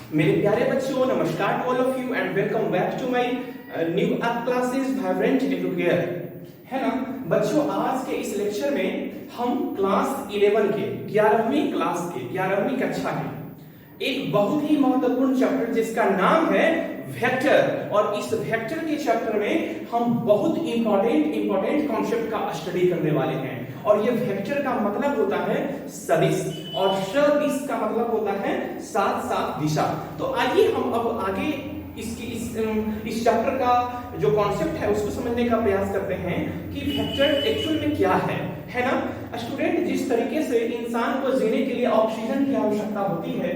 मेरे प्यारे बच्चों, नमस्कार to all of you and welcome back to my new up classes vibrant Educare. है ना बच्चों, आज के इस लेक्चर में हम क्लास 11 के 11वीं क्लास के 11वीं कक्षा के एक बहुत ही महत्वपूर्ण चैप्टर जिसका नाम है वेक्टर, और इस वेक्टर के चैप्टर में हम बहुत इंपॉर्टेंट कॉन्सेप्ट का स्टडी करने वाले हैं। और ये वेक्टर का मतलब होता है सदिश, और सदिश का मतलब होता है साथ साथ दिशा। तो आइए हम अब आगे इस चैप्टर का जो कॉन्सेप्ट है उसको समझने का प्रयास करते हैं कि वेक्टर एक्चुअल में क्या है ना स्टूडेंट। जिस तरीके से इंसान को जीने के लिए ऑक्सीजन की आवश्यकता होती है,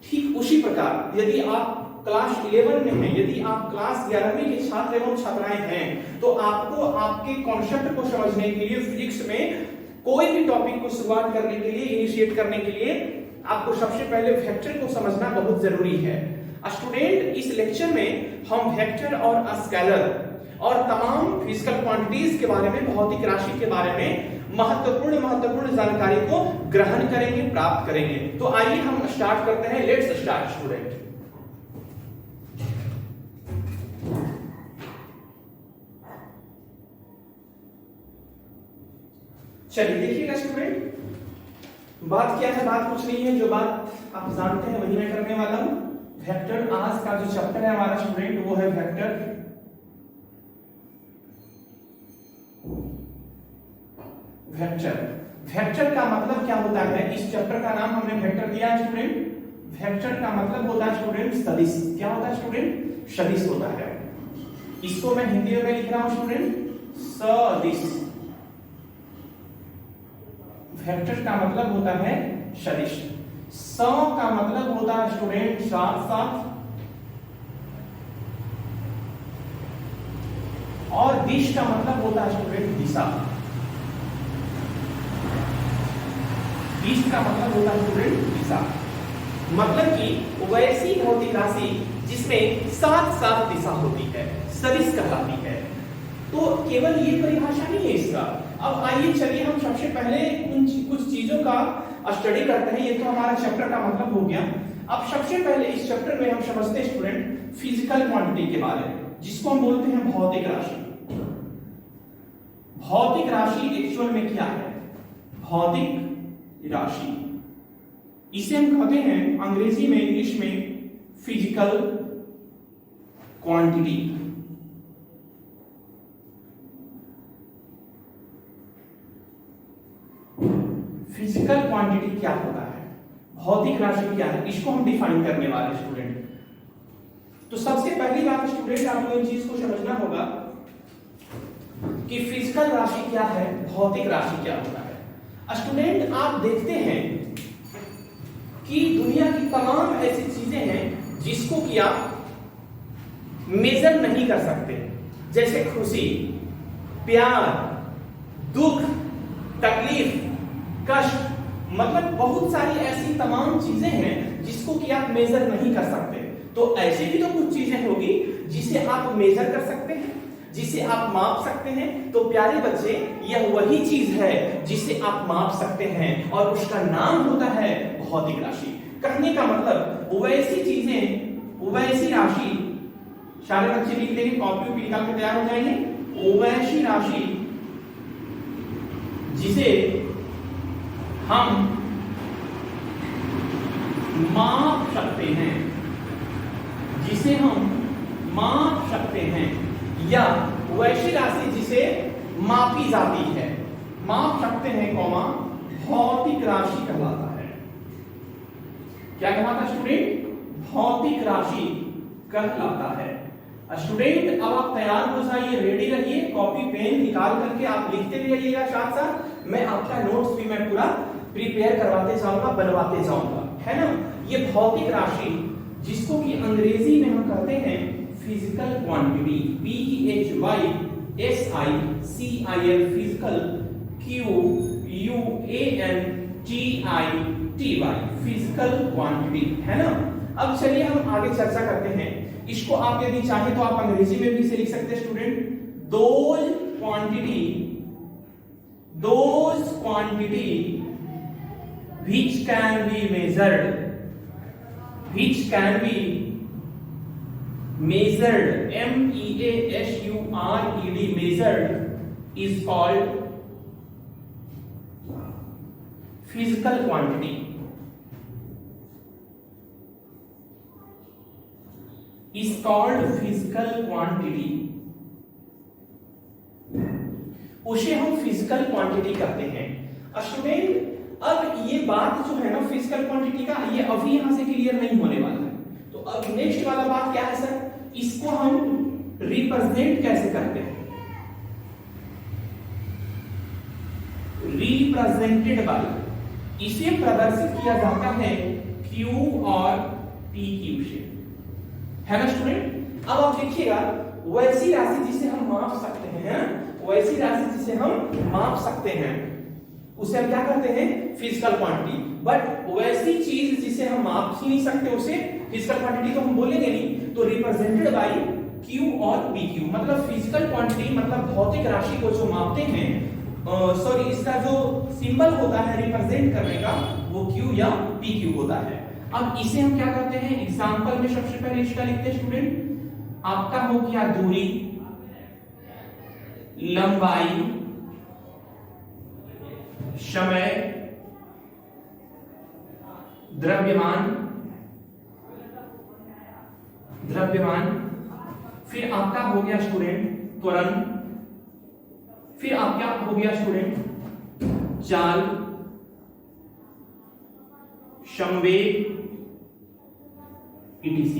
ठीक उसी प्रकार यदि आप क्लास 11 में हैं, यदि आप क्लास 11वीं के छात्र एवं छात्राएं हैं, तो आपको आपके कॉन्सेप्ट को समझने के लिए फिजिक्स में कोई भी टॉपिक को शुरुआत करने के लिए, इनिशिएट करने के लिए आपको सबसे पहले वेक्टर को समझना बहुत जरूरी है। स्टूडेंट, इस लेक्चर में हम वेक्टर और स्केलर और तमाम फिजिकल क्वांटिटीज के बारे में, भौतिक राशि के बारे में महत्वपूर्ण जानकारी को ग्रहण करेंगे, प्राप्त करेंगे। तो आइए हम स्टार्ट करते हैं। Let's start student. चलिए देखिएगा स्टूडेंट, बात क्या है। बात कुछ नहीं है, जो बात आप जानते हैं वही मैं करने वाला हूं। वेक्टर, आज का जो चैप्टर है हमारा स्टूडेंट वो है वेक्टर। वेक्टर का मतलब क्या होता है? इस चैप्टर का नाम हमने वेक्टर दिया है स्टूडेंट। वेक्टर का मतलब होता है स्टूडेंट सदिश। क्या होता है स्टूडेंट? सदिश होता है। इसको मैं हिंदी में लिख रहा हूं स्टूडेंट, सदिश। वेक्टर का मतलब होता है सदिश। स का मतलब होता है स्टूडेंट साथ साथ, और दिश का मतलब होता है स्टूडेंट दिशा। दिश का मतलब होता है स्टूडेंट दिशा। मतलब कि वैसी भौतिक राशि जिसमें साथ साथ दिशा होती है, सदिश कहलाती है। तो केवल ये परिभाषा नहीं है इसका। अब आइए चलिए हम सबसे पहले कुछ चीजों का स्टडी करते हैं। ये तो हमारा चैप्टर का मतलब हो गया। अब सबसे पहले इस चैप्टर में हम समझते हैं स्टूडेंट फिजिकल क्वांटिटी के बारे में, जिसको हम बोलते हैं भौतिक राशि। भौतिक राशि एक्चुअल में क्या है? भौतिक राशि, इसे हम कहते हैं अंग्रेजी में, इंग्लिश में फिजिकल क्वांटिटी। फिजिकल क्वांटिटी क्या होता है, भौतिक राशि क्या है, इसको हम डिफाइन करने वाले स्टूडेंट। तो सबसे पहली बात स्टूडेंट, आपको इन चीज को समझना होगा कि फिजिकल राशि क्या है, भौतिक राशि क्या होता है। स्टूडेंट, आप देखते हैं कि दुनिया की तमाम ऐसी चीजें हैं जिसको कि आप मेजर नहीं कर सकते, जैसे खुशी, प्यार, दुख, तकलीफ, कष्ट, मतलब बहुत सारी ऐसी तमाम चीजें हैं जिसको कि आप मेजर नहीं कर सकते। तो ऐसी भी तो कुछ चीजें होगी जिसे आप मेजर कर सकते हैं, जिसे आप माप सकते हैं। तो प्यारे बच्चे, यह वही चीज है जिसे आप माप सकते हैं, और उसका नाम होता है भौतिक राशि। कहने का मतलब वैसी चीजें, वैसी राशि, सारे बच्चे लिख लेंगे, कॉपी निकाल के तैयार हो जाएंगे। वैसी राशि जिसे हम माप सकते हैं, जिसे हम माप सकते हैं, या वैसी राशि जिसे मापी जाती है, माप सकते हैं, भौतिक राशि कहलाता है। क्या कहलाता है स्टूडेंट? भौतिक राशि कहलाता है। स्टूडेंट, अब आप तैयार हो जाइए, रेडी रहिए, कॉपी पेन निकाल करके आप लिखते भी रहिएगा, साथ साथ मैं आपका नोट्स भी मैं पूरा प्रिपेयर करवाते जाऊंगा, बनवाते जाऊंगा, है ना। ये भौतिक राशि जिसको कि अंग्रेजी में हम कहते हैं physical quantity, PHYSICIL, physical, QUANTITY, physical quantity, है ना। अब चलिए हम आगे चर्चा करते हैं। इसको आप यदि चाहे तो आप अंग्रेजी में भी इसे लिख सकते हैं student, those quantity which can be measured which can be measured, measured, measured is called physical quantity. Is called physical quantity. उसे हम फिजिकल क्वांटिटी कहते हैं स्टूडेंट। अब ये बात जो है ना फिजिकल क्वांटिटी का, ये अभी यहां से क्लियर नहीं होने वाला है। तो अब नेक्स्ट वाला बात क्या है सर, इसको हम रिप्रेजेंट कैसे करते हैं? रिप्रेजेंटेड बाय, इसे प्रदर्शित किया जाता है Q और PQ से, है ना स्टूडेंट। अब आप देखिएगा वैसी राशि जिसे हम माप सकते हैं, वैसी राशि जिसे हम माप सकते हैं उसे हम क्या कहते हैं? Physical quantity. बट वैसी चीज जिसे हम माप ही नहीं सकते उसे फिजिकल क्वांटिटी तो हम बोलेंगे नहीं। तो रिप्रेजेंटेड बाय Q और PQ, मतलब फिजिकल क्वांटिटी मतलब भौतिक राशि को जो मापते हैं, सॉरी इसका जो सिंबल होता है रिप्रेजेंट करने का वो Q या PQ होता है। अब इसे हम क्या करते हैं? एग्जांपल में सबसे पहले इसका लिखते हैं स्टूडेंट। आपका हो गया दूरी, लंबाई, समय, द्रव्यमान, फिर आपका हो गया स्टूडेंट त्वरण, फिर आपका हो गया स्टूडेंट चाल, संवेग, etc।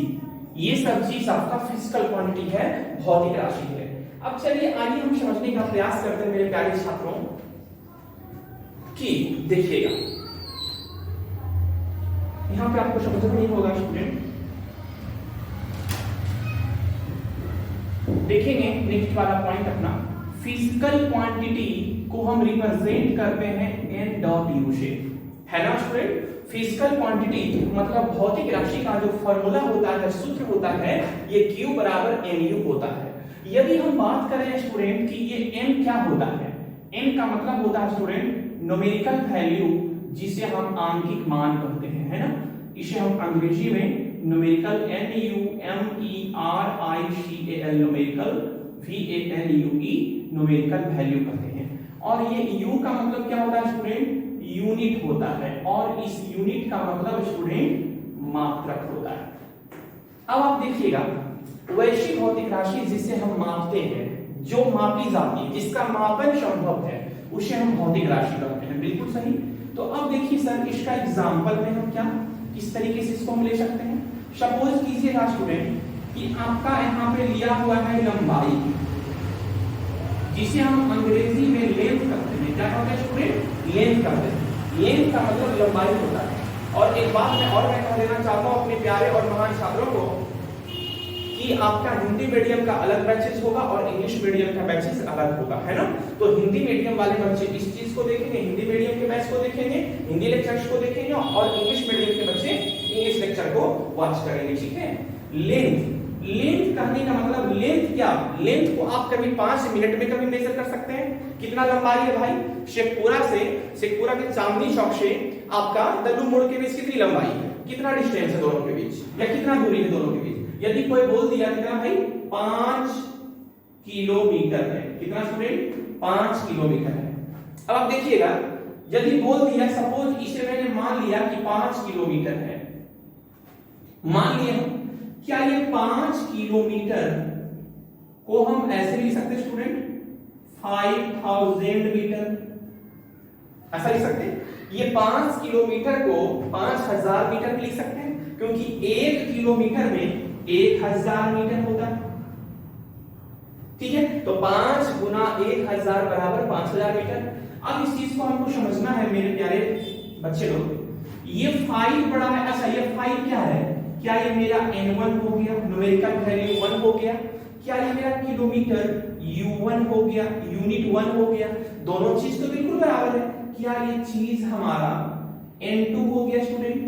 ये सब चीज आपका फिजिकल क्वांटिटी है, भौतिक राशि है। अब चलिए आइए हम समझने का प्रयास करते हैं मेरे प्यारे छात्रों कि देखिएगा यहां पे आपको समझ नहीं होगा स्टूडेंट, देखेंगे नेक्स्ट वाला पॉइंट अपना। फिजिकल क्वांटिटी को हम रिप्रेजेंट करते हैं n डॉट u से, है ना स्टूडेंट। फिजिकल क्वांटिटी मतलब भौतिक राशि का जो फॉर्मूला होता है, सूत्र होता है, ये Q बराबर nu होता है। यदि हम बात करें स्टूडेंट कि ये n क्या होता है, n का मतलब होता है स्टूडेंट न्यूमेरिकल वैल्यू, जिसे हम आंकिक मान कहते हैं, है ना। इसे हम अंग्रेजी में numerical NUMERICAL numerical VALUE numerical value कहते हैं। और ये U का मतलब क्या होता है स्टूडेंट? यूनिट होता है, और इस यूनिट का मतलब स्टूडेंट मात्रक होता है। अब आप देखिएगा वैसी भौतिक राशि जिसे हम मापते हैं, जो मापी जाती है, जिसका मापन संभव है, उसे हम भौतिक राशि कहते हैं। बिल्कुल सही। तो अब देखिए सर इसका एग्जांपल में हम क्या किस तरीके से इसको हम ले सकते हैं। सपोज कीजिएगा स्टूडेंट कि आपका यहाँ पे लिया हुआ है लंबाई, जिसे हम अंग्रेजी में लेंथ कहते हैं। क्या कहते हैं स्टूडेंट? लेंथ कहते हैं। लेंथ का मतलब लंबाई होता है। और एक बात मैं कह देना चाहता हूँ अपने प्यारे और महान छात्रों को कि आपका हिंदी मीडियम का अलग बैचेस होगा और इंग्लिश मीडियम का बैचेस अलग होगा, है ना। तो हिंदी मीडियम वाले बच्चे इस चीज को देखेंगे, हिंदी मीडियम के बैच को देखेंगे, हिंदी लेक्चर्स को देखेंगे, और इंग्लिश मीडियम के बच्चे इंग्लिश लेक्चर को वॉच करेंगे, ठीक है। लेंथ कहने का मतलब लेंथ क्या? लेंथ को आप कभी 5 मिनट में कभी मेजर कर सकते हैं। कितना लंबाई है भाई? शेखपुरा के चांदनी चौक से आपका दल्लू मोड़ के बीच कितनी लंबाई है, कितना डिस्टेंस है दोनों के बीच, या कितना दूरी है दोनों के बीच? यदि कोई बोल दिया कितना भाई 5 किलोमीटर है, कितना स्टूडेंट? 5 किलोमीटर है। अब आप देखिएगा यदि बोल दिया, सपोज इसे मैंने मान लिया कि 5 किलोमीटर है, मान लिया, क्या ये 5 किलोमीटर को हम ऐसे लिख सकते स्टूडेंट 5000 मीटर, ऐसा लिख सकते? ये 5 किलोमीटर को 5000 मीटर लिख सकते हैं, क्योंकि 1 किलोमीटर में 1000 मीटर होता है, ठीक है। तो 5 गुना 1000 बराबर 5000 मीटर। अब इस चीज को हमको समझना है मेरे प्यारे बच्चे लोग। ये 5 बड़ा है, अच्छा ये 5 क्या है? क्या ये मेरा n1 हो गया, न्यूमेरिकल वैल्यू 1 हो गया? क्या ये मेरा किलोमीटर u1 हो गया, यूनिट 1 हो गया? दोनों चीज तो बिल्कुल बराबर है। क्या ये चीज हमारा n2 हो गया स्टूडेंट,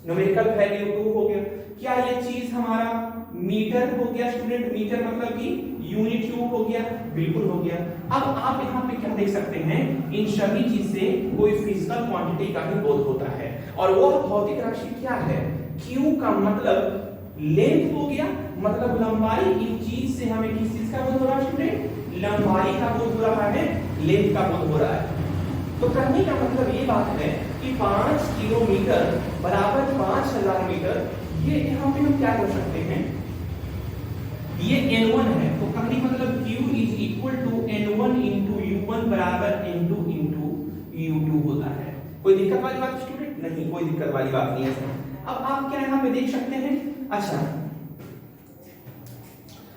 न्यूमेरिकल वैल्यू 2 हो गया? क्या ये चीज हमारा मीटर हो गया स्टूडेंट, मीटर मतलब कि यूनिट 2 हो गया? बिल्कुल हो गया। अब आप यहाँ पे क्या देख सकते हैं, इन सभी चीज से कोई फिजिकल क्वांटिटी का ही बोध होता है। और वो भौतिक राशि क्या है? क्यू का मतलब लेंथ हो गया, मतलब लंबाई। इस चीज से हमें किस चीज का बोध हो रहा है स्टूडेंट? लंबाई का बोध हो रहा है, लेंथ का बोध हो रहा है। तो कहने का मतलब ये बात है कि 5 किलोमीटर बराबर 5000 मीटर। ये यहाँ पे हम क्या कर सकते हैं, ये N1 है, तो कहने मतलब Q is equal to N1 into U1 बराबर N2 इंटू U2 होता है। कोई दिक्कत वाली बात स्टूडेंट? नहीं, कोई दिक्कत वाली बात नहीं है। अब आप क्या यहाँ पे देख सकते हैं, अच्छा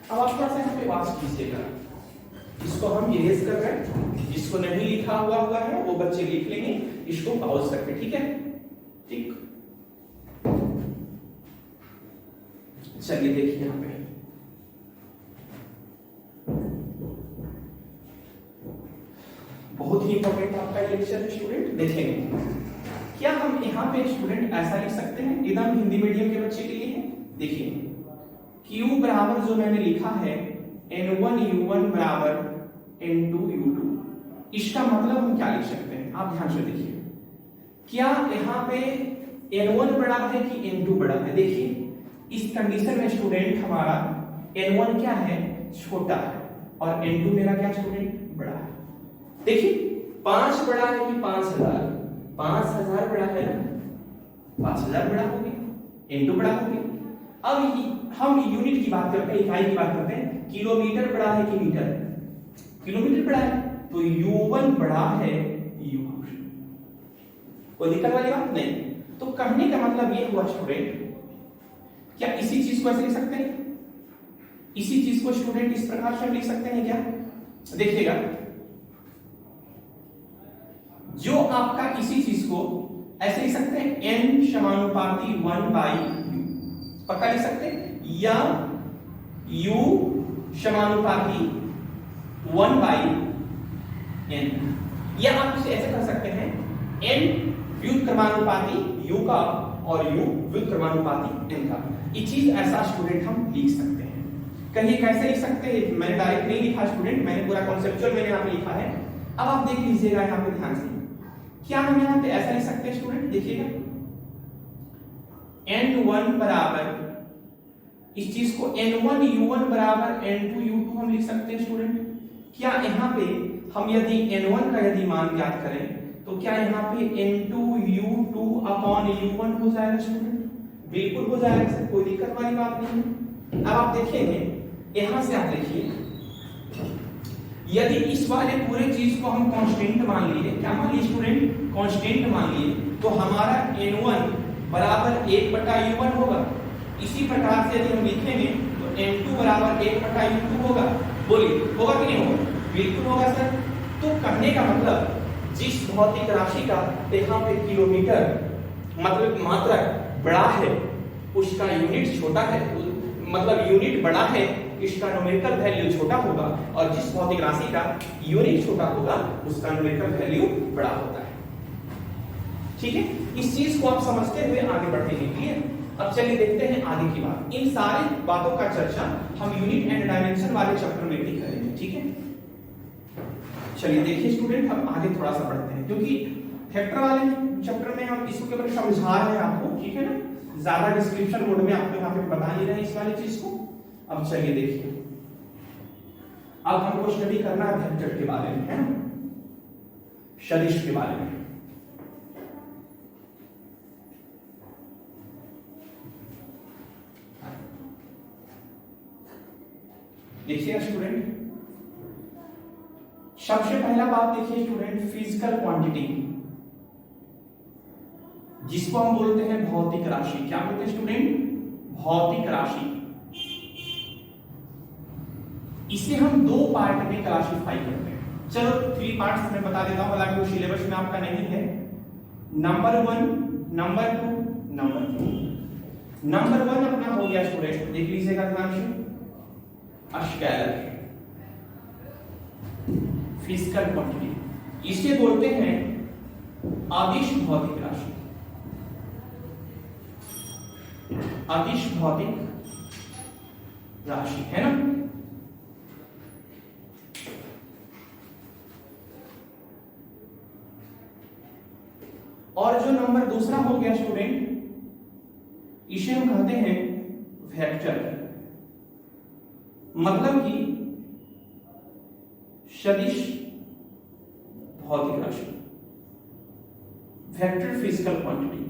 अब आप थोड़ा सा यहाँ पे बात कीजिएगा, इसको हम इरेज कर रहे हैं, जिसको नहीं लिखा हुआ है वो बच्चे लिख लेंगे, इसको पॉज करके, ठीक है? ठीक, चलिए देखिए यहाँ पे बहुत ही इंपॉर्टेंट आपका लेक्चर है स्टूडेंट। देखेंगे क्या हम यहाँ पे स्टूडेंट ऐसा लिख सकते हैं, एकदम हिंदी मीडियम के बच्चे के लिए है। देखिए Q बराबर जो मैंने लिखा है N1 U1 बराबर N2 U2, इसका मतलब हम क्या लिख सकते हैं, आप ध्यान से देखिए। क्या यहाँ पे N1 बड़ा है कि N2 बड़ा है? देखिए इस कंडीशन में स्टूडेंट हमारा N1 क्या है, छोटा है, और N2 मेरा क्या स्टूडेंट, बड़ा है। देखिए 5 बड़ा है कि 5000? 5000 बड़ा है ना, 5000 बड़ा हो गया, N2 बड़ा हो गया। अब हम यूनिट की बात करते हैं, इकाई की बात करते हैं, किलोमीटर बड़ा है कि मीटर? किलोमीटर बड़ा है, तो U1 बड़ा है U2। कोई दिक्कत वाली बात नहीं। तो कहने का मतलब ये हुआ स्टूडेंट, क्या इसी चीज को ऐसे लिख सकते हैं? इसी चीज को स्टूडेंट इस प्रकार से लिख सकते हैं क्या? देखिएगा, जो आपका इसी चीज को ऐसे लिख सकते हैं n समानुपाती 1/u, पक्का लिख सकते हैं, या u समानुपाती 1/n, या आप इसे ऐसे कर सकते हैं n व्युत्क्रमानुपाती u का और u व्युत्क्रमानुपाती n का। ये चीज ऐसा स्टूडेंट हम लिख सकते हैं। कहिए कैसे लिख सकते हैं? मैंने डायरेक्ट नहीं लिखा स्टूडेंट, मैंने पूरा कॉन्सेप्चुअल मैंने यहाँ पे लिखा है। अब आप देख लीजिएगा यहाँ पे ध्यान से, क्या हम यहाँ पे ऐसा लिख सकते हैं स्टूडेंट? देखिएगा N1 बराबर, इस चीज को N1 U1 बराबर N2 U2 हम लिख सकते हैं स्टूडेंट। क्या यहाँ पे हम यदि N1 का यदि मान ज्ञात करें तो क्या यहाँ पे N2 U2 अपॉन U1 हो जाएगा स्टूडेंट? बिल्कुल हो जाएगा सर, कोई दिक्कत वाली बात नहीं है। अब आप देखेंगे यहाँ से, आप देखिए यदि इस वाले पूरे चीज को हम कांस्टेंट मान लिए, क्या मान लिए स्टूडेंट? कांस्टेंट मान लिए, तो हमारा N1 बराबर 1/U1 होगा। इसी प्रकार से यदि हम लिखेंगे तो N2 बराबर 1/U2 होगा। बोलिए होगा कि नहीं होगा? बिल्कुल होगा सर। तो कहने का मतलब जिस भौतिक राशि का यहाँ पे किलोमीटर मतलब मात्रा बड़ा है, उसका यूनिट छोटा है, मतलब यूनिट बड़ा है, इसका न्यूमेरिकल वैल्यू छोटा होगा, और जिस भौतिक राशि का यूनिट छोटा होगा उसका न्यूमेरिकल वैल्यू बड़ा होता है। ठीक है, इस चीज को आप समझते हुए आगे बढ़ेंगे। क्लियर? अब चलिए देखते हैं आगे की बात। इन सारी बातों का चर्चा हम यूनिट एंड डायमेंशन वाले चैप्टर में भी करेंगे। ठीक है, चलिए देखिए स्टूडेंट, हम आगे थोड़ा सा बढ़ते हैं, क्योंकि फैक्टर वाले चैप्टर में हम इसको केवल समझा रहे हैं आपको, ठीक है ना, ज्यादा डिस्क्रिप्शन मोड में आपको यहाँ पे बता नहीं रहे इस वाली चीज को। अब चलिए देखिए, अब हमको स्टडी करना है वेक्टर के बारे में, है ना, सदिश के बारे में। देखिए स्टूडेंट, सबसे पहला बात देखिए स्टूडेंट, फिजिकल क्वांटिटी, जिसको हम बोलते हैं भौतिक राशि। क्या बोलते हैं स्टूडेंट? भौतिक राशि। इसे हम दो पार्ट में क्लासिफाई करते हैं। चलो 3 पार्ट्स में बता देता हूं, हालांकि वो सिलेबस में आपका नहीं है। Number 1, number 2, number 3। नंबर 1 अपना हो गया स्टूडेंट, देख लीजिएगा ध्यान से, स्केलर फिजिकल क्वांटिटी। इसे बोलते हैं अदिश भौतिक राशि। अदिश भौतिक राशि है ना। और जो नंबर दूसरा हो गया स्टूडेंट, इसे हम कहते हैं वेक्टर, मतलब कि सदिश भौतिक राशि, वेक्टर फिजिकल क्वांटिटी,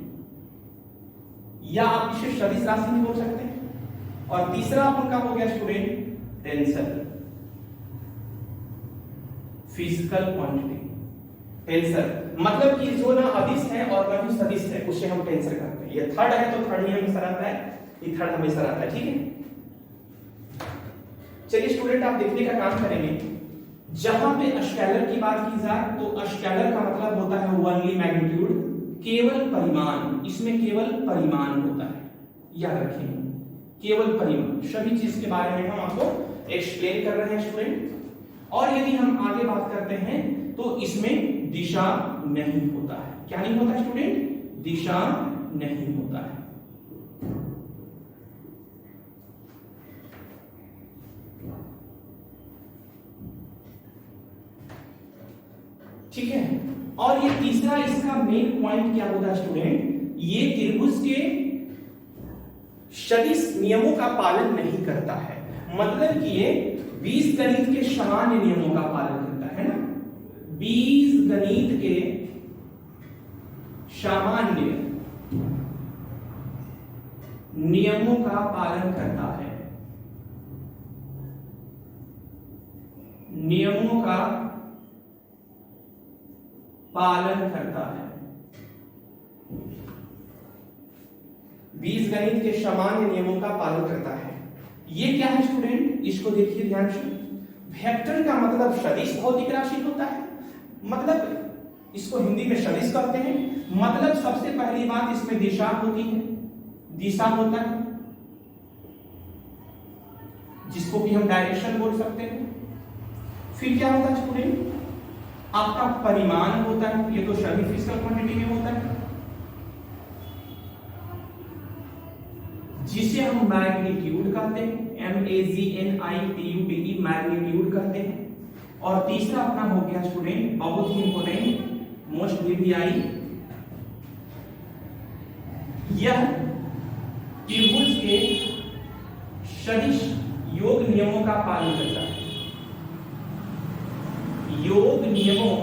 या आप इसे सदिश राशि भी बोल सकते हैं। और तीसरा अपन का हो गया student tensor, physical quantity. Tensor मतलब कि जो ना अदिश है और ना ही सदिश है, उसे हम टेंसर कहते हैं। ये थर्ड है तो थर्ड ही हमेशा रहता है, ये थर्ड हमेशा रहता है, ठीक है। चलिए स्टूडेंट, आप देखने का काम करेंगे, जहां पे स्केलर की बात की जाए तो स्केलर का मतलब होता है ओनली मैग्नीट्यूड, केवल परिमाण। इसमें केवल परिमाण होता है, याद रखिए, केवल परिमाण। सभी चीज के बारे में हम आपको एक्सप्लेन कर रहे हैं स्टूडेंट। और यदि हम आगे बात करते हैं तो इसमें दिशा नहीं होता है। क्या नहीं होता स्टूडेंट? दिशा नहीं होता है। ठीक है। और ये तीसरा इसका मेन पॉइंट क्या होता है स्टूडेंट? ये त्रिभुज के सदिश नियमों का पालन नहीं करता है। मतलब कि ये बीजगणित के सामान्य नियमों का पालन करता है ना, बीजगणित के सामान्य नियमों का पालन करता है, नियमों का पालन करता है। बीजगणित के सामान्य नियमों का पालन करता है। ये क्या है स्टूडेंट? इसको देखिए ध्यान से। वेक्टर का मतलब सदिश भौतिक राशि होता है, मतलब इसको हिंदी में सदिश कहते हैं। मतलब सबसे पहली बात इसमें दिशा होती है, दिशा होता है, जिसको भी हम डायरेक्शन बोल सकते हैं। फिर क्या होता है स्टूडेंट? आपका परिमाण होता है, ये तो सभी फिजिकल क्वांटिटी में होता है, जिसे हम मैग्नीट्यूड कहते हैं, MAGNITUDE, मैग्नीट्यूड कहते हैं। और तीसरा अपना हो गया स्टूडेंट, बहुत ही इंपॉर्टेंट, मोस्ट VVI, यह त्रिभुज के सदिश योग नियमों का पालन करता है, योग नियमों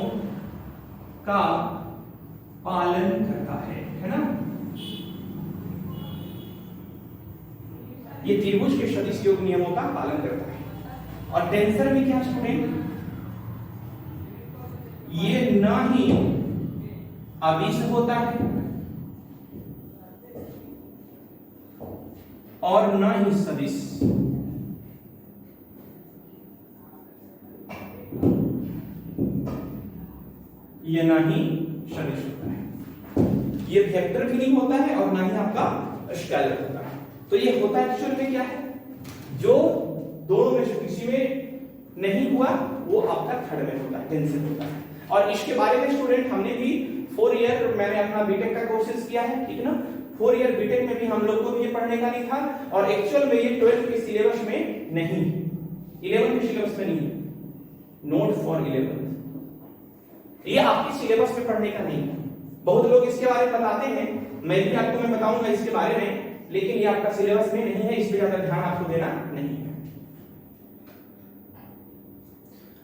का पालन करता है ना। ये त्रिभुज के सदिश योग नियमों का पालन करता है। और टेंसर में क्या स्टूडेंट? ये ना ही अदिश होता है और ना ही सदिश, ये ना ही सदिश होता है। ये वेक्टर भी नहीं होता है और ना ही आपका स्केलर होता है। तो ये होता है एक्चुअल में क्या है? जो दोनों में से किसी में नहीं हुआ वो आपका थर्ड में होता है, टेंसर होता है। और इसके बारे में स्टूडेंट हमने भी 4 ईयर, मैंने अपना बीटेक का कोर्सेज किया है, ठीक है ना। 4 ईयर बीटेक में भी हम लोग को भी ये पढ़ने का नहीं था, और एक्चुअल में ये 12th के सिलेबस में नहीं, 11th के सिलेबस में नहीं, नोट फॉर 11th, ये आपके सिलेबस में पढ़ने का नहीं है। बहुत लोग इसके बारे में बताते हैं, मैं भी आपको मैं बताऊंगा इसके बारे में, लेकिन ये आपका सिलेबस में नहीं है, इस पे ज्यादा ध्यान आपको देना नहीं है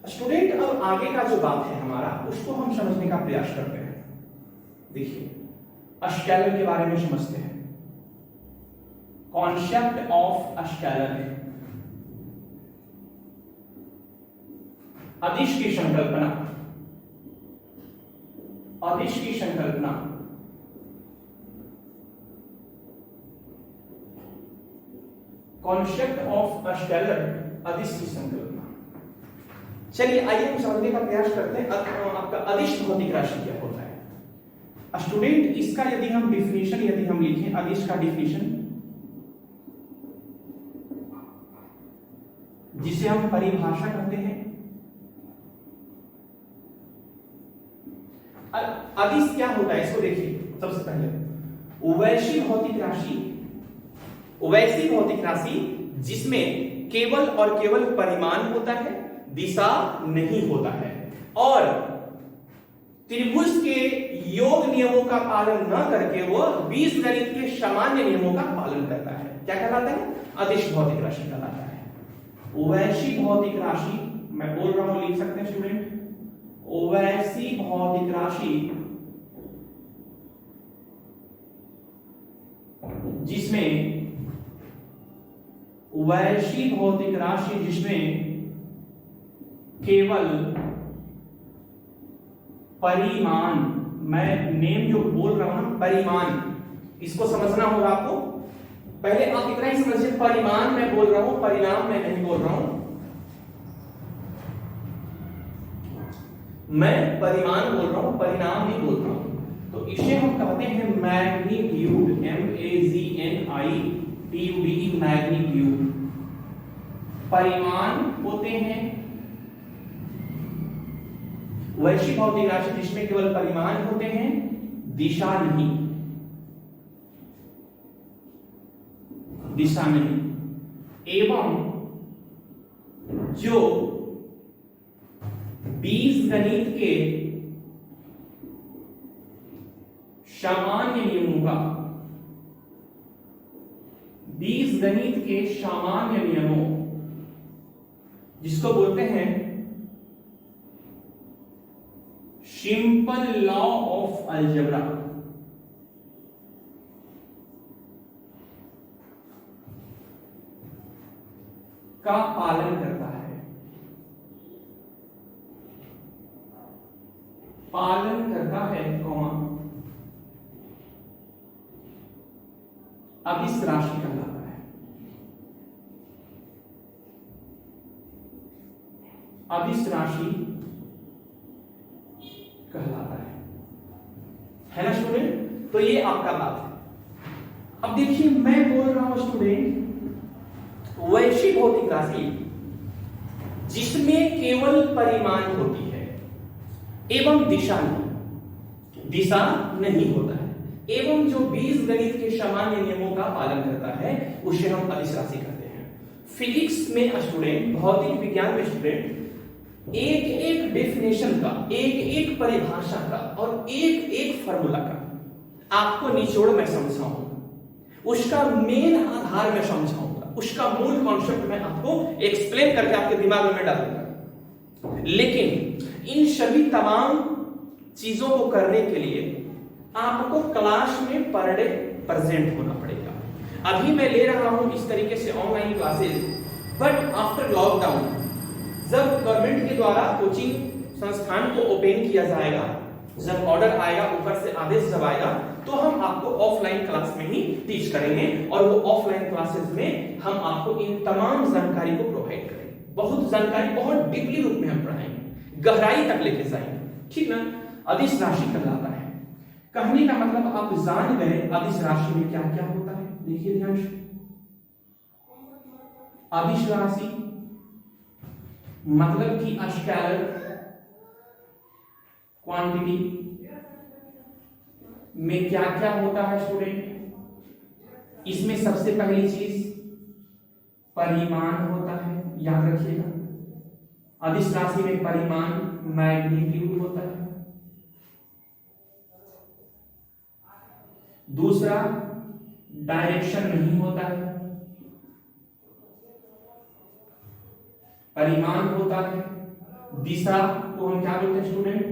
स्टूडेंट। अब आगे का जो बात है हमारा, उसको हम समझने का प्रयास करते हैं। देखिए, स्केलर के बारे में समझते हैं। कॉन्सेप्ट ऑफ स्केलर, अदिश की संकल्पना, अदिश की संकल्पना, कॉन्सेप्ट ऑफ स्केलर, अदिश की संकल्पना। चलिए आइए हम समझने का प्रयास करते हैं आपका अदिश भौतिक राशि क्या होता है स्टूडेंट। इसका यदि हम डिफिनेशन यदि हम लिखें, अदिश का डिफिनेशन, जिसे हम परिभाषा कहते हैं। अदिश क्या होता है इसको देखिए। सबसे पहले वैसी भौतिक राशि, वैसी भौतिक राशि जिसमें केवल और केवल परिमाण होता है, दिशा नहीं होता है, और त्रिभुज के योग नियमों का पालन न करके वो बीजगणित के सामान्य नियमों का पालन करता है, क्या कहलाता है? अदिश भौतिक राशि कहलाता है। वैश्विक भौतिक राशि, मैं बोल रहा हूं, लिख सकते हैं स्टूडेंट, वैश्विक भौतिक राशि जिसमें केवल परिमाण, मैं नेम जो बोल रहा हूं ना, परिमाण, इसको समझना होगा आपको। पहले आप इतना ही समझिए, परिमाण मैं बोल रहा हूं, परिणाम मैं नहीं बोल रहा हूं। मैं परिमाण बोल रहा हूं, परिणाम नहीं बोल रहा हूं। तो इसे हम कहते हैं मैग्नीट्यूड, MAGNITUDE, मैग्नीट्यूड। परिमाण होते हैं वैश्विक भौतिक राशि जिसमें केवल परिमाण होते हैं, दिशा नहीं, दिशा नहीं, एवं जो बीजगणित के सामान्य नियमों का, बीजगणित के सामान्य नियमों, जिसको बोलते हैं सिंपल लॉ ऑफ अलजेब्रा, का पालन करता है, पालन करता है, अदिश राशि कहलाता है। अदिश राशि कहलाता है ना स्टूडेंट? तो ये आपका बात है। अब देखिए, मैं बोल रहा हूं स्टूडेंट, वैश्विक भौतिक राशि जिसमें केवल परिमाण होती है एवं दिशा नहीं होता है, एवं जो बीजगणित के सामान्य नियमों का पालन करता है, उसे हम अदिश राशि कहते हैं। फिजिक्स में स्टूडेंट, भौतिक विज्ञान में स्टूडेंट, एक एक डेफिनेशन का, एक एक परिभाषा का और एक एक फॉर्मूला का आपको निचोड़ में समझाऊंगा, उसका मेन आधार में समझाऊंगा, उसका मूल कॉन्सेप्ट मैं आपको एक्सप्लेन करके आपके दिमाग में डालूंगा। लेकिन इन सभी तमाम चीजों को करने के लिए आपको क्लास में पर डे प्रेजेंट होना पड़ेगा। अभी मैं ले रहा हूं इस तरीके से online classes, but after lockdown जब गवर्नमेंट के द्वारा कोचिंग संस्थान को ओपन किया जाएगा, जब ऑर्डर आएगा, ऊपर से आदेश जब आएगा, तो हम आपको ऑफलाइन क्लास में ही टीच करेंगे और वो ऑफलाइन क्लासेस में हम आपको इन तमाम जानकारी को प्रोवाइड करेंगे। बहुत जानकारी, बहुत डीपली रूप में हम पढ़ाएंगे, गहराई तक लेके जाएंगे, ठीक ना? अदिश राशि कहलाता है। कहने का मतलब आप जान गए अदिश राशि में क्या क्या होता है। देखिए ध्यान से, अदिश राशि मतलब कि स्केलर क्वांटिटी में क्या क्या होता है स्टूडेंट? इसमें सबसे पहली चीज परिमाण होता है, याद रखिएगा। अदिश राशि में परिमाण मैग्नीट्यूड होता है। दूसरा, डायरेक्शन नहीं होता है, परिमाण होता है। दिशा को हम क्या बोलते हैं स्टूडेंट?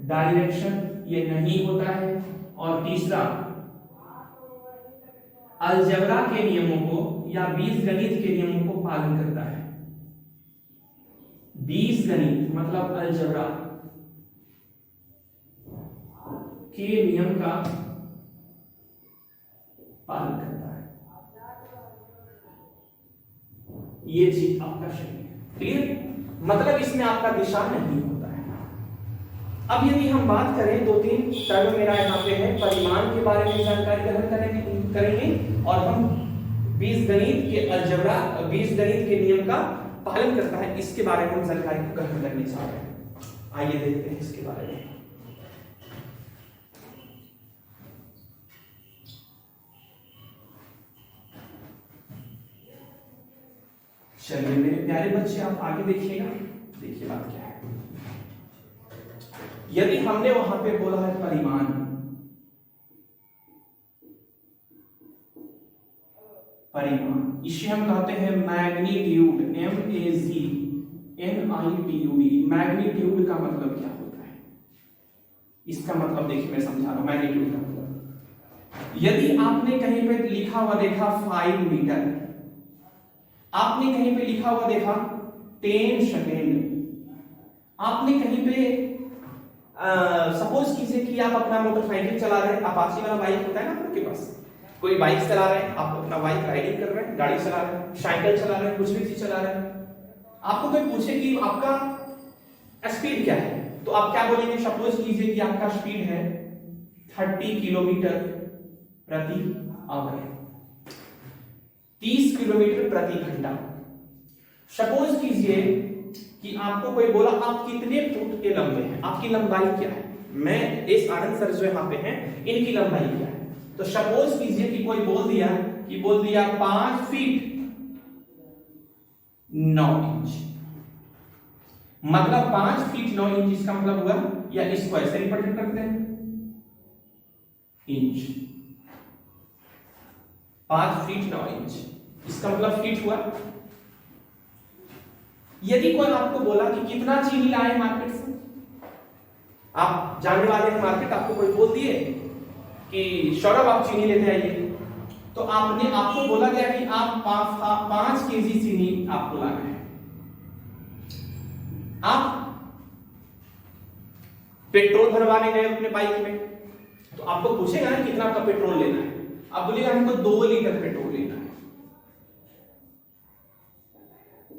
डायरेक्शन, ये नहीं होता है। और तीसरा, अलजेब्रा के नियमों को या बीजगणित के नियमों को पालन करता है। बीजगणित मतलब अलजेब्रा के नियम का पालन करता है। ये चीज आपका सही है, क्लियर? मतलब इसमें आपका दिशा नहीं होता है। अब यदि हम बात करें, दो तीन टर्म मेरा यहाँ पे है, परिमाण के बारे में जानकारी ग्रहण करेंगे और हम बीजगणित के अलजेब्रा, बीजगणित के नियम का पालन करता है, इसके बारे में हम जानकारी को ग्रहण करनी चाह रहे हैं। आइए देखते हैं इसके बारे में। चलिए मेरे प्यारे बच्चे, आप आगे देखिएगा। देखिए बात क्या है। यदि हमने वहां पे बोला है परिमाण, परिमाण इसे हम कहते हैं मैग्नीट्यूड, MAGNITUD। मैग्नीट्यूड का मतलब क्या होता है? इसका मतलब देखिए मैं समझा रहा हूं। मैग्नीट्यूड का मतलब, यदि आपने कहीं पे लिखा हुआ देखा 5 मीटर, आपने कहीं पे लिखा हुआ देखा 10 सेकेंड, आपने कहीं पे सपोज कीजिए कि आप अपना मोटरसाइकिल चला रहे हैं, अपाची वाला बाइक होता है ना आपके पास, कोई बाइक चला रहे हैं, आप अपना बाइक राइडिंग कर रहे हैं, गाड़ी चला रहे हैं, साइकिल चला रहे हैं, कुछ भी चीज चला रहे हैं, आपको कोई पूछे कि आपका स्पीड क्या है, तो आप क्या बोलेंगे? सपोज कीजिए कि आपका स्पीड है 30 किलोमीटर प्रति आवर, 30 किलोमीटर प्रति घंटा। सपोज कीजिए कि आपको कोई बोला आप कितने फुट के लंबे हैं, आपकी लंबाई क्या है? मैं इस आनंद सर जो यहाँ पे हैं इनकी लंबाई क्या है? तो सपोज कीजिए कि कोई बोल दिया 5 फीट 9 इंच, मतलब 5 फीट 9 इंच, इसका मतलब हुआ, या इसको ऐसे रिप्रेजेंट करते हैं इंच, 5 फीट 9 इंच, इसका मतलब फीट हुआ। यदि कोई आपको बोला कि कितना चीनी लाए मार्केट से, आप जाने वाले हैं मार्केट, आपको कोई बोल दिए कि सौरभ आप चीनी लेते आइए, तो आपको बोला गया कि आप 5 केजी चीनी आपको लाना है। आप पेट्रोल भरवाने गए अपने बाइक में, तो आपको पूछेगा ना कितना आपका पेट्रोल लेना है, आप बोलेगा हमको 2 लीटर पेट्रोल लेना है।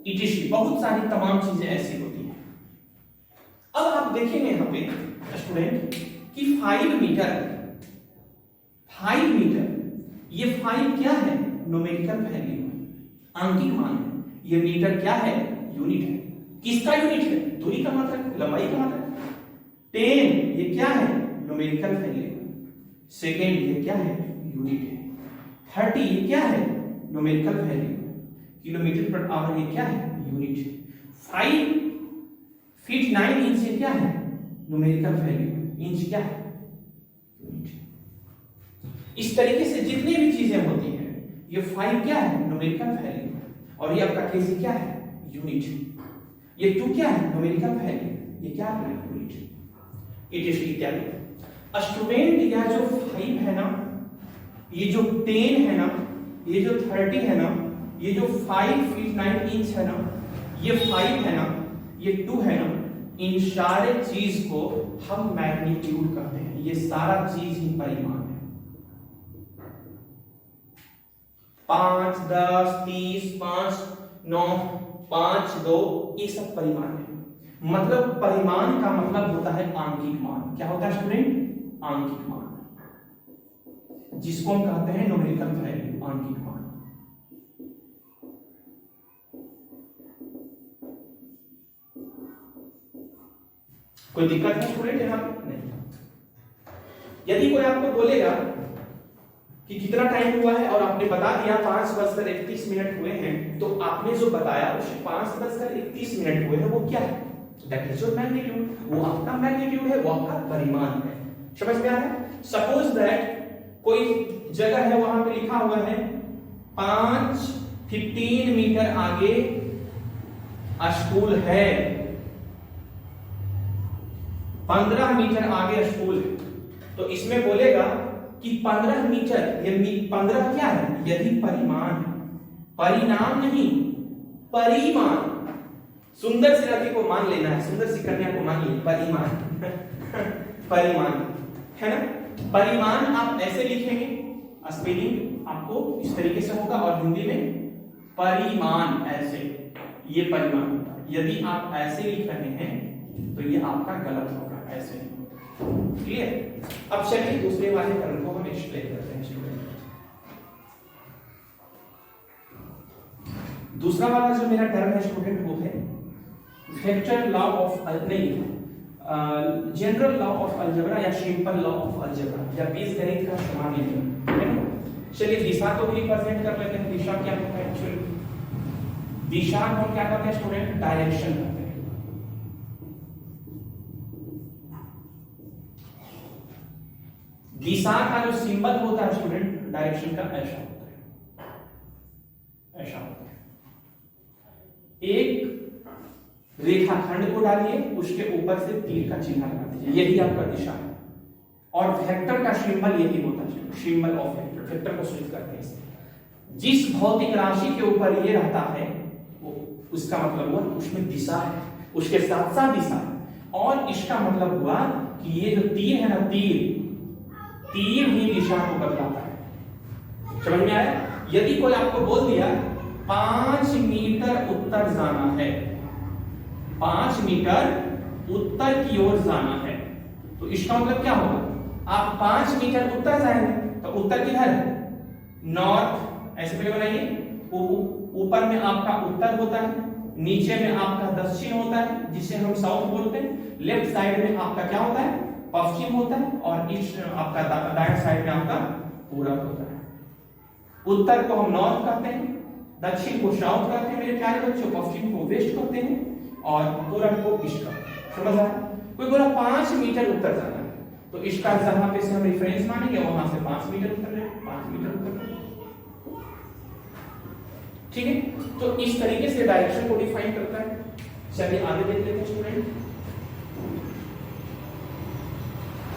ETC बहुत सारी तमाम चीजें ऐसी होती हैं। अब आप देखेंगे यहां पे स्टूडेंट कि 5 मीटर, ये 5 क्या है? न्यूमेरिकल वैल्यू, आंकिक मान है। ये मीटर क्या है? यूनिट है। किसका यूनिट है? दूरी का मात्रक, लंबाई का मात्रक। 10 ये क्या है? Numerical value. सेकेंड ये क्या है? यूनिट है। 30 ये क्या है? Numerical value. Kilometre per hour ये क्या है? यूनिट है। 5 फीट 9 इंच ये क्या है? Numerical value. इंच क्या है? यूनिट है। इस तरीके से जितनी भी चीजें होती हैं, ये 5 क्या है? न्यूमेरिकल वैल्यू, और ये आपका केजी क्या है? यूनिट। ये 2 क्या है? न्यूमेरिकल वैल्यू, ये क्या है? यूनिट। इत्यादि। स्टूडेंट यह जो 5 है ना, ये जो 10 है ना, ये जो 30 है ना, ये जो 5 फीट 9 इंच है ना, ये 5 है ना, ये 2 है ना, इन सारे चीज को हम मैग्नीट्यूड कहते हैं। ये सारा चीज ही परिमाण है। 5, 10, 30, 5, 9, 5, 2 ये सब परिमाण है। मतलब परिमाण का मतलब होता है आंकिक मान। क्या होता है स्टूडेंट? आंकिक मान, जिसको हम कहते हैं न्यूमेरिकल वैल्यू, आंकिक मान। कोई दिक्कत है स्टूडेंट यहां? नहीं। यदि कोई आपको बोलेगा कि कितना टाइम हुआ है और आपने बता दिया 5:31 हुए हैं, तो आपने जो बताया उसे 5:31 हुए हैं, वो क्या है? That is your magnitude. वो आपका मैग्नीट्यूड है, वो आपका परिमाण है। समझ में आ रहा है? सपोज दैट कोई जगह है, वहां पे लिखा हुआ है 15 मीटर आगे स्कूल है, 15 मीटर आगे स्कूल है, तो इसमें बोलेगा कि 15 मीटर, ये 15 क्या है? यदि परिमाण है, परिणाम नहीं, परिमाण। सुंदर सी लड़की को मान लेना है, सुंदर सी कन्या को मान ली, परिमाण परिमाण है ना। परिमाण आप ऐसे लिखेंगे, स्पेलिंग आपको इस तरीके से होगा, और हिंदी में परिमाण ऐसे, ये परिमाण। यदि आप ऐसे लिख रहे हैं तो ये आपका गलत होगा, ऐसे नहीं। क्लियर? अब चलिए दूसरे वाले टर्म को हम एक्सप्लेन करते हैं स्टूडेंट। दूसरा वाला जो मेरा टर्म है स्टूडेंट, वो है vector law of general law of algebra, या सिंपल लॉ ऑफ अलजेब्रा, या बीजगणित का सामान्य नियम, है ना। चलिए दिशा को भी रिप्रेजेंट कर लेते हैं। दिशा क्या होता है एक्चुअली? दिशा को क्या करते हैं स्टूडेंट? डायरेक्शन करते हैं। दिशा का जो सिंबल होता है स्टूडेंट डायरेक्शन का ऐसा होता है, ऐसा होता है। एक रेखाखंड को डालिए, उसके ऊपर से तीर का चिन्ह लगा दीजिए, यही आपका दिशा है। और वेक्टर का सिंबल यही होता है, सिंबल ऑफ वेक्टर, वेक्टर को सूचित करते हैं। जिस भौतिक राशि के ऊपर ये रहता है वो उसका मतलब हुआ उसमें दिशा है, उसके साथ साथ दिशा है। और इसका मतलब हुआ कि ये जो तीर है ना, तीर ही दिशा को बदलाता है। समझ में आया? यदि कोई आपको बोल दिया 5 मीटर उत्तर जाना है, 5 मीटर उत्तर की ओर जाना है, तो इसका मतलब क्या होगा? आप 5 मीटर उत्तर जाएंगे तो उत्तर किधर है? नॉर्थ। ऐसे पहले बनाइए, ऊपर में आपका उत्तर होता है, नीचे में आपका दक्षिण होता है जिसे हम साउथ बोलते हैं, लेफ्ट साइड में आपका क्या होता है? पश्चिम होता है, और ईस्ट आपका दाएं साइड में आपका पूरब होता है। उत्तर को हम नॉर्थ कहते हैं, दक्षिण को साउथ कहते हैं मेरे प्यारे बच्चों, पश्चिम को वेस्ट कहते हैं, और पूरब को ईस्ट कहते हैं। समझ आया? कोई बोला 5 मीटर उत्तर जाना है, तो इसका जहां पे से हम रेफरेंस मानेंगे वहां से 5 मीटर उत्तर है, 5 मीटर उत्तर। ठीक है, तो इस तरीके से डायरेक्शन को डिफाइन करता है। चलिए आगे देख लेते हैं स्टूडेंट।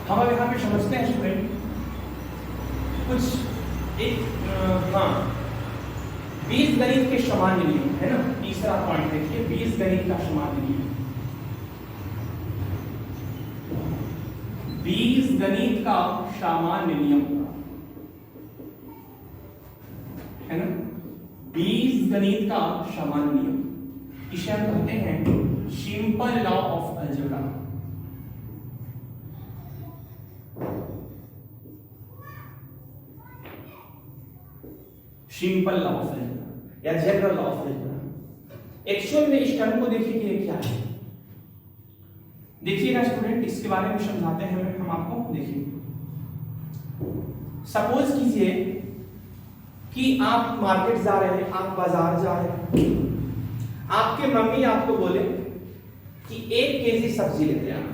हम अब यहाँ पे समझते हैं स्टूडेंट कुछ एक बीजगणित के सामान्य नियम है ना। तीसरा पॉइंट देखिए, बीजगणित का सामान्य नियम। बीजगणित का सामान्य नियम है ना, बीजगणित का सामान्य नियम, इसे हम कहते हैं simple law of algebra. Simple law of algebra या general law of algebra. Actual में इस टर्म को देखिए कि क्या है। देखिएगा स्टूडेंट, इसके बारे में समझाते हैं हम आपको। देखिए, सपोज कीजिए कि आप मार्केट जा रहे हैं, आप बाजार जा रहे हैं, आपके मम्मी आपको बोले कि 1 केजी सब्जी लेते आना।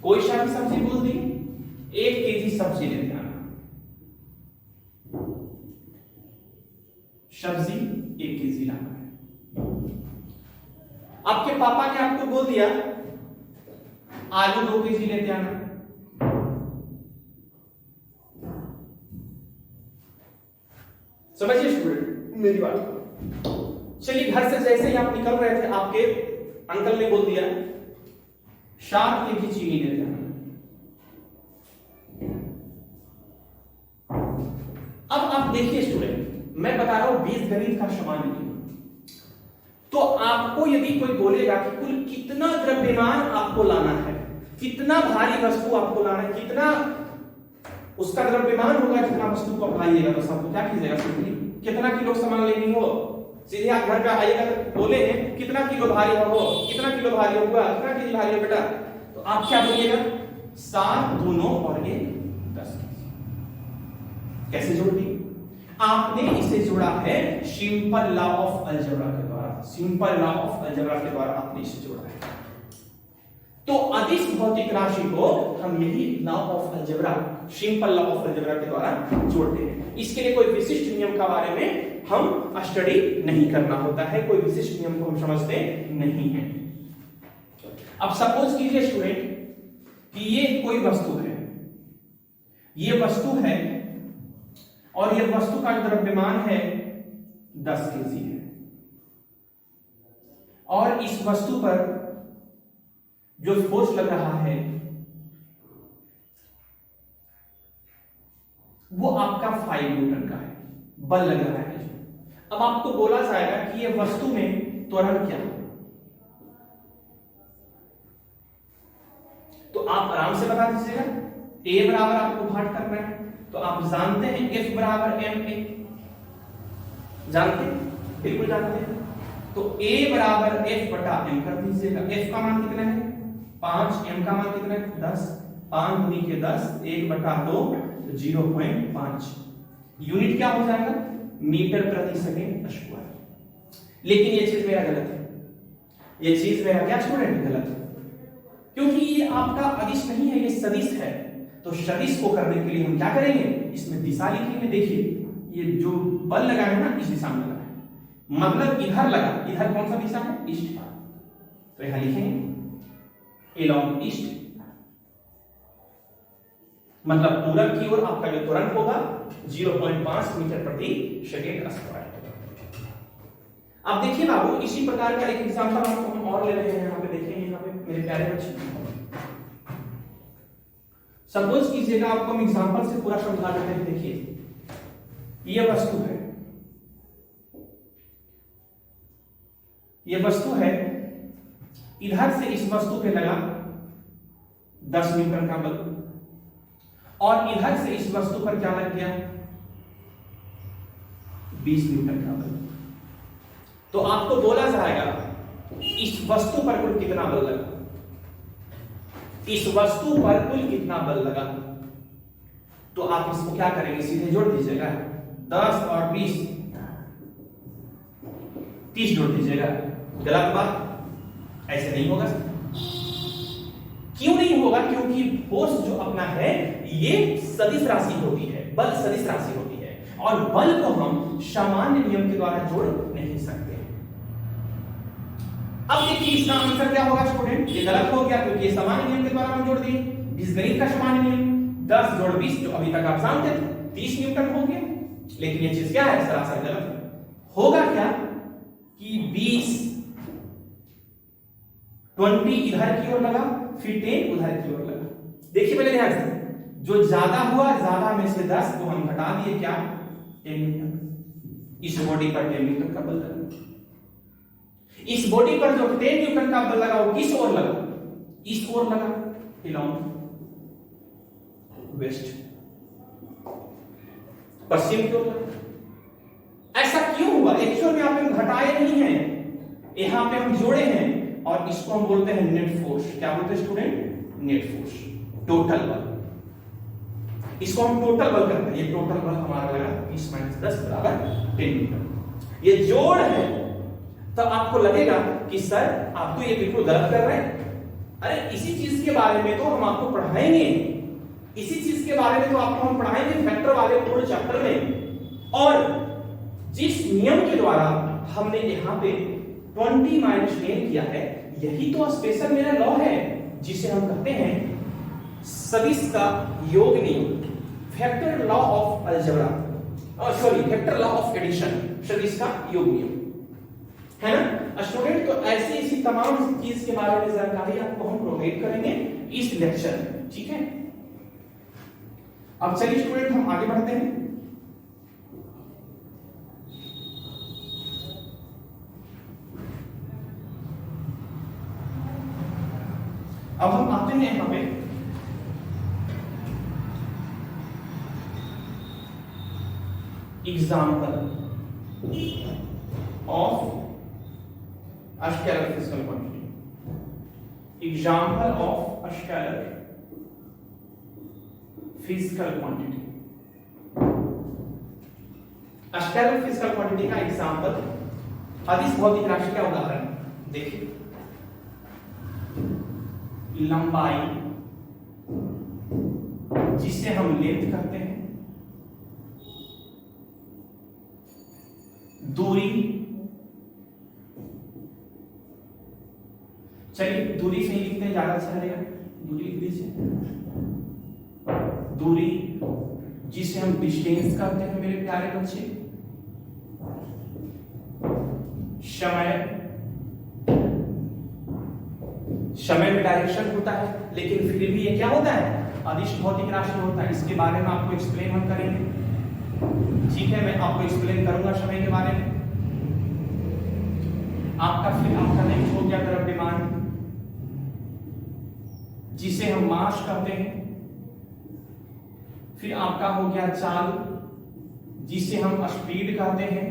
कोई सा भी सब्जी बोल दी, 1 केजी सब्जी लेते आना। सब्जी 1 केजी लाना है। आपके पापा ने आपको बोल दिया आलू 2 केजी लेते आना। समझिए स्टूडेंट मेरी बात। चलिए, घर से जैसे ही आप निकल रहे थे, आपके अंकल ने बोल दिया 7 केजी चीनी लेते आना। अब आप देखिए स्टूडेंट, मैं बता रहा हूं बीजगणित का सामान्य नियम। तो आपको यदि कोई बोलेगा कि कुल कितना द्रव्यमान आपको लाना है, कितना भारी वस्तु आपको लाना है, कितना उसका द्रव्यमान होगा, कितना वस्तु को लाइएगा, तो सबको क्या कीजिएगा? सिंपली कितना किलो सामान लेनी हो, सीधे आप घर पे आइएगा, तो बोले हैं कितना किलो भारी हो, कितना किलो भारी होगा, कितना केजी भारी हो बेटा, तो आप क्या बोलिएगा? 7 2 9 और 1 10 केजी। कैसे जोड़ दी? आपने इसे जोड़ा है सिंपल लॉ ऑफ अलजेब्रा के द्वारा। सिंपल लॉ ऑफ अलजेब्रा के द्वारा आपने इसे जोड़ा है। तो अदिश भौतिक राशि को हम यही law of algebra, simple law of algebra के द्वारा जोड़ते हैं। इसके लिए कोई विशिष्ट नियम के बारे में हम स्टडी नहीं करना होता है, कोई विशिष्ट नियम को हम समझते नहीं है। अब सपोज कीजिए स्टूडेंट कि ये कोई वस्तु है, ये वस्तु है, और ये वस्तु का द्रव्यमान है 10 केजी है, और इस वस्तु पर जो फोर्स लग रहा है वो आपका 5 न्यूटन का है, बल लग रहा है। अब आपको बोला जाएगा कि ये वस्तु में त्वरण क्या है, तो आप आराम से बता दीजिएगा। A बराबर आपको भाट करना है, तो आप जानते हैं F बराबर ma, जानते हैं, बिल्कुल जानते हैं। तो A बराबर F बटा m कर दीजिएगा। F का मान कितना है 5, m का मान कितना है 10, 5 गुनी के 10, 1 बटा 2 0.5। यूनिट क्या हो जाएगा? मीटर प्रति सेकेंड स्क्वायर। लेकिन ये चीज मेरा गलत है, ये चीज मेरा क्या स्टूडेंट गलत है, क्योंकि ये आपका अदिश नहीं है, ये सदिश है। तो सदिश को करने के लिए हम क्या करेंगे, इसमें दिशा लिखेंगे। देखिए ये जो बल लगा है ना, इस दिशा में लगा है, मतलब इधर लगा, इधर कौन सा दिशा है, ईस्ट। तो यहां लिखेंगे एलॉन्ग ईस्ट, मतलब पूरब की ओर आपका जो त्वरण होगा 0.5 मीटर प्रति सेकेंड स्क्वायर। अब देखिए बाबू, इसी प्रकार का एक एग्जांपल आपको हम और ले रहे हैं। यहाँ पे देखिए, यहाँ पे मेरे प्यारे बच्चे, सपोज कीजिएगा आपको हम एग्जांपल से पूरा समझा देते हैं। देखिए ये वस्तु है, ये वस्तु है, इधर से इस वस्तु पे लगा 10 न्यूटन का बल, और इधर से इस वस्तु पर क्या लग गया, 20 न्यूटन का बल। तो आपको बोला जाएगा इस वस्तु पर कुल कितना बल लगा, इस वस्तु पर कुल कितना बल लगा। तो आप इसको क्या करेंगे, सीधे जोड़ दीजिएगा, 10 और 20 30 जोड़ दीजिएगा। गलत बात, ऐसे नहीं होगा। क्यों नहीं होगा, क्योंकि फोर्स जो अपना है ये सदिश राशि होती है, बल सदिश राशि होती है, और बल को हम सामान्य नियम के द्वारा जोड़ नहीं सकते। अब देखिए इसका आंसर क्या होगा स्टूडेंट, ये गलत हो गया क्योंकि ये सामान्य नियम के द्वारा हम जोड़ दिए, बीजगणित का सामान्य नियम 10 जोड़ 20 जो अभी तक आप जानते थे 30 न्यूटन हो गया। लेकिन ये चीज क्या है, सरासर गलत है। होगा क्या कि 20 इधर की ओर लगा, फिर 10 उधर की ओर लगा। देखिए पहले ध्यान से, जो ज्यादा हुआ, ज्यादा में से 10 को हम घटा दिए, क्या 10 न्यूटन। इस बॉडी पर 10 न्यूटन का बल लगा, इस बॉडी पर जो 10 न्यूटन का बल लगा वो किस ओर लगा, इस ओर लगा, अलोंग वेस्ट, पश्चिम की ओर लगा। ऐसा क्यों हुआ, एक्चुअल में यहाँ पे हम घटाए नहीं है, यहां पे हम जोड़े हैं, और इसको हम बोलते हैं नेट फोर्स। क्या बोलते हैं स्टूडेंट, नेट फोर्स, टोटल बल। इसको हम टोटल बल करते हैं। ये टोटल बल हमारा लगा 20 - 10 = 10 न्यूटन। ये जोड़ है, तो आपको लगेगा कि सर आप तो ये बिल्कुल गलत कर रहे हैं। अरे इसी चीज के बारे में तो हम आपको पढ़ाएंगे, इसी चीज के बारे में तो आपको हम पढ़ाएंगे फैक्टर वाले पूरे चैप्टर में। और जिस नियम के द्वारा हमने यहाँ पे 20 - 10 किया है, यही तो स्पेशल मेरा लॉ है, जिसे हम कहते हैं सदिश का योग नियम, factor law of algebra, sorry factor law of addition, सदिश का योग नियम है ना स्टूडेंट। तो ऐसी ऐसी तमाम चीज के बारे में जानकारी आपको हम प्रोवाइड करेंगे इस लेक्चर में, ठीक है। अब चलिए स्टूडेंट हम आगे बढ़ते हैं। अब हम आते हैं यहां पे example of scalar physical quantity, example of scalar physical quantity. Scalar physical quantity का एग्जाम्पल अदिश भौतिक राशि का उदाहरण देखिए। लंबाई जिसे हम लेंथ कहते हैं, दूरी, चलिए दूरी से ही लिखते हैं, ज्यादा अच्छा रहेगा, दूरी लिख दीजिए। दूरी जिसे हम डिस्टेंस कहते हैं मेरे प्यारे बच्चे। समय, समय में डायरेक्शन होता है, लेकिन फिर भी ये क्या होता है, अदिश भौतिक राशि होता है। इसके बारे में आपको एक्सप्लेन हम करेंगे, ठीक है, मैं आपको एक्सप्लेन करूंगा समय के बारे में। आपका नेक्स्ट हो गया द्रव्यमान जिसे हम मास कहते हैं। फिर आपका हो गया चाल जिसे हम स्पीड कहते हैं।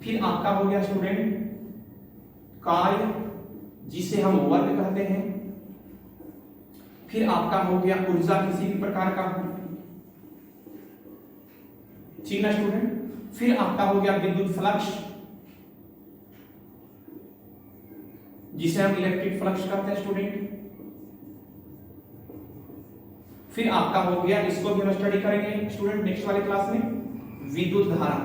फिर आपका हो गया स्टूडेंट कार्य जिसे हम वर्क कहते हैं। फिर आपका हो गया ऊर्जा किसी भी प्रकार का, ठीक है स्टूडेंट। फिर आपका हो गया विद्युत फ्लक्स जिसे हम इलेक्ट्रिक फ्लक्स कहते हैं स्टूडेंट। फिर आपका हो गया, इसको भी हम स्टडी करेंगे स्टूडेंट नेक्स्ट वाले क्लास में, विद्युत धारा,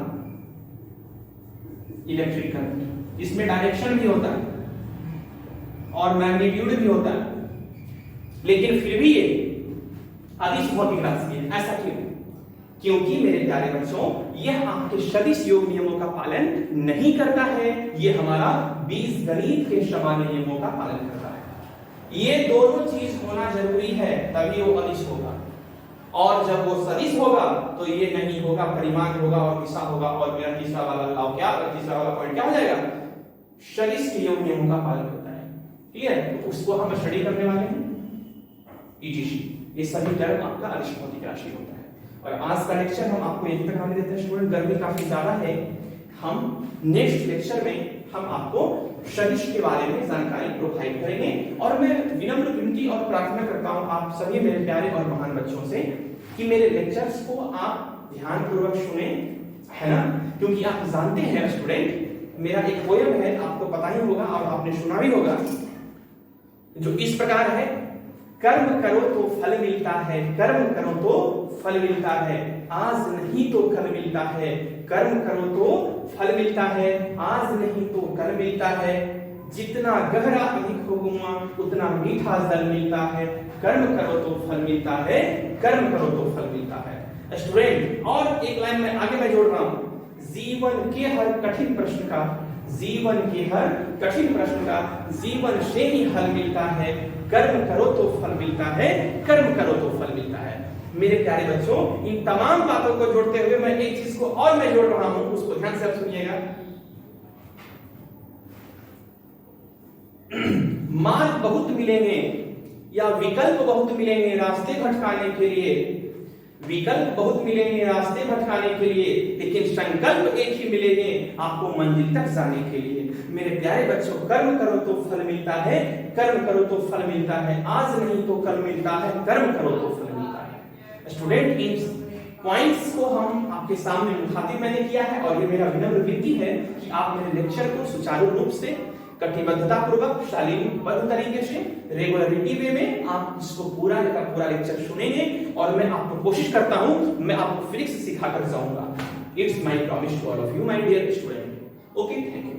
इलेक्ट्रिक करंट। इसमें डायरेक्शन भी होता है और मैग्नीट्यूड भी होता है, लेकिन फिर भी ये अदिश भौतिक राशि है। ऐसा क्यों? क्योंकि मेरे प्यारे बच्चों, यह आपके सदिश योग नियमों का पालन नहीं करता है, ये हमारा बीजगणित के सामान्य नियमों का पालन करता है। ये दोनों चीज होना जरूरी है, तभी वो अदिश होगा। और जब वो सदिश होगा तो ये नहीं होगा, परिमाण होगा और दिशा होगा। और मेरा तीसरा वाला लाभ क्या, तीसरा वाला पॉइंट क्या हो जाएगा? सदिश के योग नियमों का पालन करता है। क्लियर? तो उसको हम स्टडी करने वाले हैं ईटीसी। ये सभी टर्म आपका अदिश भौतिक राशि होता है। और आज का लेक्चर हम आपको यहीं तक आने देते हैं स्टूडेंट, गर्मी काफी ज्यादा है। हम नेक्स्ट लेक्चर में हम आपको सदिश के बारे में जानकारी प्रोवाइड करेंगे। और मैं विनम्र विनती और प्रार्थना करता हूं आप सभी मेरे प्यारे और महान बच्चों से कि मेरे लेक्चर्स को आप ध्यान पूर्वक सुने, है ना? क्योंकि आप जानते हैं स्टूडेंट, मेरा एक पोयम है, आपको पता ही होगा और आपने सुना भी होगा, जो इस प्रकार है, कर्म करो तो फल मिलता है, कर्म करो तो फल मिलता है, आज नहीं तो कल मिलता है, कर्म करो तो फल मिलता है, आज नहीं तो कल मिलता है, जितना गहरा अधिक हो कुआं उतना मीठा जल मिलता है, कर्म करो तो फल मिलता है, कर्म करो तो फल मिलता है। स्टूडेंट, और एक लाइन में आगे मैं जोड़ रहा हूं, जीवन के हर कठिन प्रश्न का, जीवन के हर कठिन प्रश्न का जीवन से ही हल मिलता है, कर्म करो तो फल मिलता है, कर्म करो तो फल मिलता है। मेरे प्यारे बच्चों, इन तमाम बातों को जोड़ते हुए मैं एक चीज को और मैं जोड़ रहा हूं, उसको ध्यान से आप सुनिएगा। मार्ग बहुत मिलेंगे या विकल्प बहुत मिलेंगे रास्ते भटकाने के लिए, विकल्प बहुत मिलेंगे रास्ते भटकाने के लिए, लेकिन संकल्प एक ही मिलेंगे आपको मंजिल तक जाने के लिए। मेरे प्यारे बच्चों, कर्म करो तो फल मिलता है, कर्म करो तो फल मिलता है, आज नहीं तो कल मिलता है, कर्म करो तो फल मिलता है। स्टूडेंट, इन पॉइंट्स को हम आपके सामने मुखातिब मैंने किया है और ये मेरा विनम्र विनती है कि आप मेरे लेक्चर को सुचारू रूप से, कटिबद्धता पूर्वक, शालीनबद्ध तरीके से, रेगुलरिटी वे में आप इसको पूरा का पूरा लेक्चर सुनेंगे। और मैं आपको कोशिश करता हूं, मैं आपको फिजिक्स सिखाकर जाऊंगा। It's my promise to all of you my dear student. Okay, thank you.